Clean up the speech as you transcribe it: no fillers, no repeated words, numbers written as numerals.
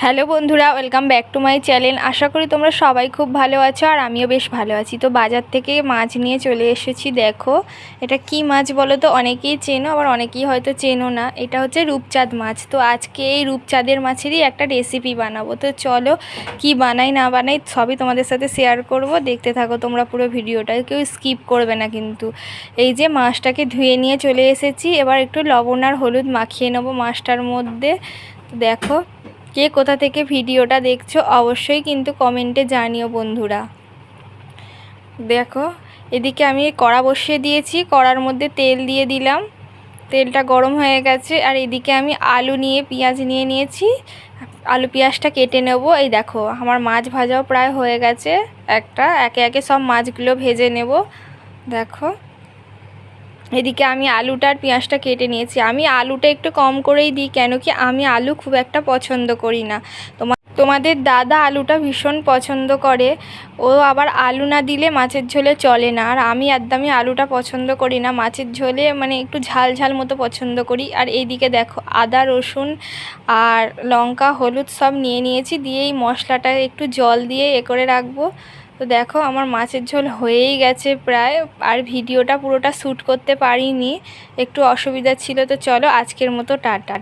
Hello বন্ধুরা, welcome back to my channel. আশা করি তোমরা সবাই খুব ভালো আছো আর আমিও বেশ ভালো আছি। তো বাজার থেকে মাছ নিয়ে চলে এসেছি। দেখো এটা কি মাছ বলো তো? অনেকেই চেনো, আবার অনেকেই হয়তো চেনো না। এটা হচ্ছে রূপচাঁদ মাছ। তো আজকে এই রূপচাঁদের মাছেরই একটা রেসিপি বানাবো। তো চলো কি বানাই না বানাই সবই তোমাদের সাথে শেয়ার করব। দেখতে থাকো তোমরা পুরো ভিডিওটা, কেউ স্কিপ করবে না কিন্তু। এই যে মাছটাকে ধুয়ে নিয়ে চলে এসেছি, এবার একটু লবণ আর হলুদ মাখিয়ে নেবো মাছটার মধ্যে। দেখো কে কোথা থেকে ভিডিওটা দেখছো অবশ্যই কিন্তু কমেন্টে জানিও বন্ধুরা। দেখো এদিকে আমি কড়া বসিয়ে দিয়েছি, কড়ার মধ্যে তেল দিয়ে দিলাম, তেলটা গরম হয়ে গেছে। আর এদিকে আমি আলু নিয়ে পেঁয়াজ নিয়ে নিয়েছি, আলু পেঁয়াজটা কেটে নেব। এই দেখো আমার মাছ ভাজাও প্রায় হয়ে গেছে, একে একে সব মাছগুলো ভেজে নেব। দেখো এদিকে আমি আলুটা আর পেঁয়াজটা কেটে নিয়েছি। আমি আলুটা একটু কম করেই দিই, কেন কি আমি আলু খুব একটা পছন্দ করি না। তোমাদের দাদা আলুটা ভীষণ পছন্দ করে, ও আবার আলু না দিলে মাছের ঝোলে চলে না। আর আমি একদমই আলুটা পছন্দ করি না, মাছের ঝোলে মানে একটু ঝাল ঝাল মতো পছন্দ করি। আর এইদিকে দেখো আদা রসুন আর লঙ্কা হলুদ সব নিয়ে নিয়েছি, দিয়ে এই মশলাটা একটু জল দিয়ে করে রাখবো। তো দেখো আমার মাছের ঝোল হয়েই গেছে প্রায়। আর ভিডিওটা পুরোটা শ্যুট করতে পারিনি, একটু অসুবিধা ছিল। তো চলো আজকের মতো টাটা।